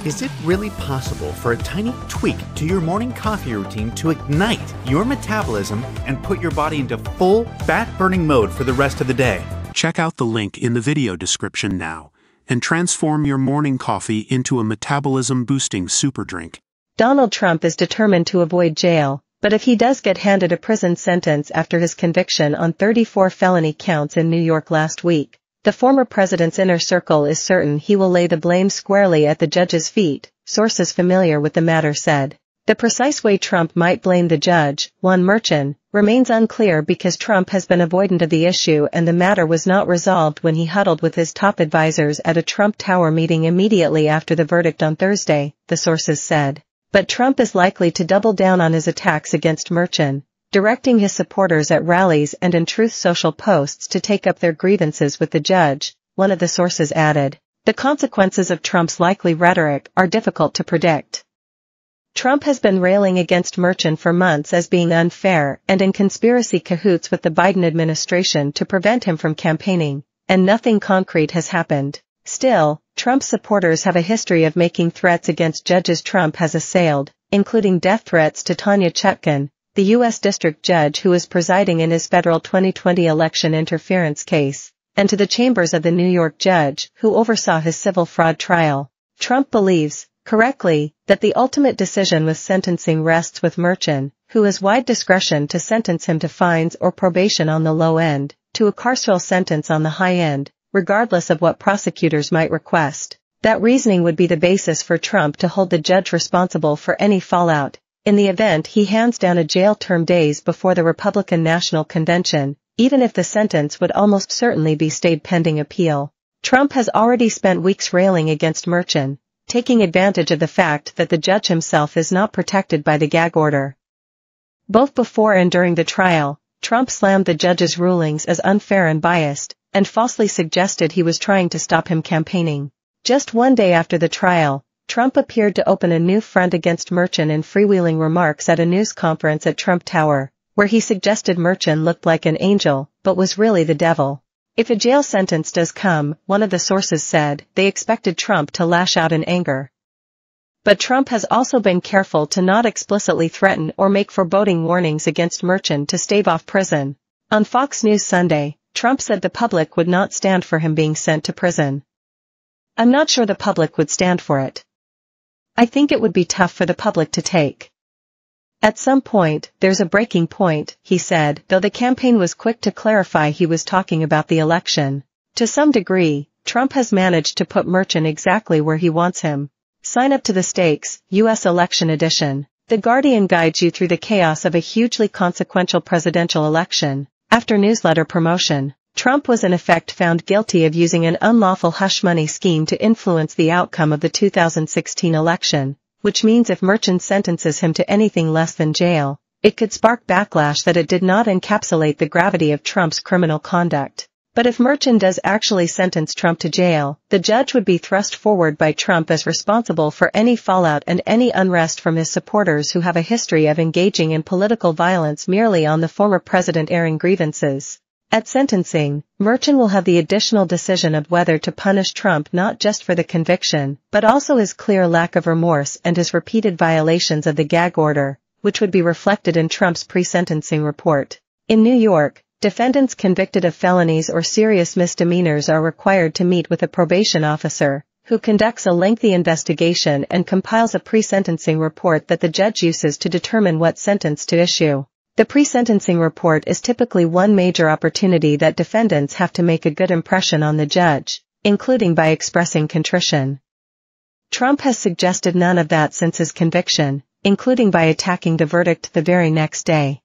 Is it really possible for a tiny tweak to your morning coffee routine to ignite your metabolism and put your body into full fat-burning mode for the rest of the day? Check out the link in the video description now and transform your morning coffee into a metabolism-boosting super drink. Donald Trump is determined to avoid jail, but if he does get handed a prison sentence after his conviction on 34 felony counts in New York last week, the former president's inner circle is certain he will lay the blame squarely at the judge's feet, sources familiar with the matter said. The precise way Trump might blame the judge, Juan, remains unclear because Trump has been avoidant of the issue and the matter was not resolved when he huddled with his top advisors at a Trump Tower meeting immediately after the verdict on Thursday, the sources said. But Trump is likely to double down on his attacks against Merchan, directing his supporters at rallies and in Truth Social posts to take up their grievances with the judge, one of the sources added. The consequences of Trump's likely rhetoric are difficult to predict. Trump has been railing against Merchan for months as being unfair and in conspiracy cahoots with the Biden administration to prevent him from campaigning, and nothing concrete has happened. Still, Trump's supporters have a history of making threats against judges Trump has assailed, including death threats to Tanya Chutkan, the U.S. district judge who is presiding in his federal 2020 election interference case, and to the chambers of the New York judge who oversaw his civil fraud trial. Trump believes, correctly, that the ultimate decision with sentencing rests with Merchan, who has wide discretion to sentence him to fines or probation on the low end, to a carceral sentence on the high end, regardless of what prosecutors might request. That reasoning would be the basis for Trump to hold the judge responsible for any fallout, in the event he hands down a jail term days before the Republican National Convention, even if the sentence would almost certainly be stayed pending appeal. Trump has already spent weeks railing against Merchan, taking advantage of the fact that the judge himself is not protected by the gag order. Both before and during the trial, Trump slammed the judge's rulings as unfair and biased, and falsely suggested he was trying to stop him campaigning. Just one day after the trial, Trump appeared to open a new front against Merchan in freewheeling remarks at a news conference at Trump Tower, where he suggested Merchan looked like an angel, but was really the devil. If a jail sentence does come, one of the sources said, they expected Trump to lash out in anger. But Trump has also been careful to not explicitly threaten or make foreboding warnings against Merchan to stave off prison. On Fox News Sunday, Trump said the public would not stand for him being sent to prison. I'm not sure the public would stand for it. I think it would be tough for the public to take. At some point, there's a breaking point, he said, though the campaign was quick to clarify he was talking about the election. To some degree, Trump has managed to put Merchan exactly where he wants him. Sign up to the stakes, U.S. Election Edition. The Guardian guides you through the chaos of a hugely consequential presidential election. After newsletter promotion, Trump was in effect found guilty of using an unlawful hush money scheme to influence the outcome of the 2016 election, which means if Merchan sentences him to anything less than jail, it could spark backlash that it did not encapsulate the gravity of Trump's criminal conduct. But if Merchan does actually sentence Trump to jail, the judge would be thrust forward by Trump as responsible for any fallout and any unrest from his supporters who have a history of engaging in political violence merely on the former president airing grievances. At sentencing, Merchan will have the additional decision of whether to punish Trump not just for the conviction, but also his clear lack of remorse and his repeated violations of the gag order, which would be reflected in Trump's pre-sentencing report. In New York, defendants convicted of felonies or serious misdemeanors are required to meet with a probation officer, who conducts a lengthy investigation and compiles a pre-sentencing report that the judge uses to determine what sentence to issue. The pre-sentencing report is typically one major opportunity that defendants have to make a good impression on the judge, including by expressing contrition. Trump has suggested none of that since his conviction, including by attacking the verdict the very next day.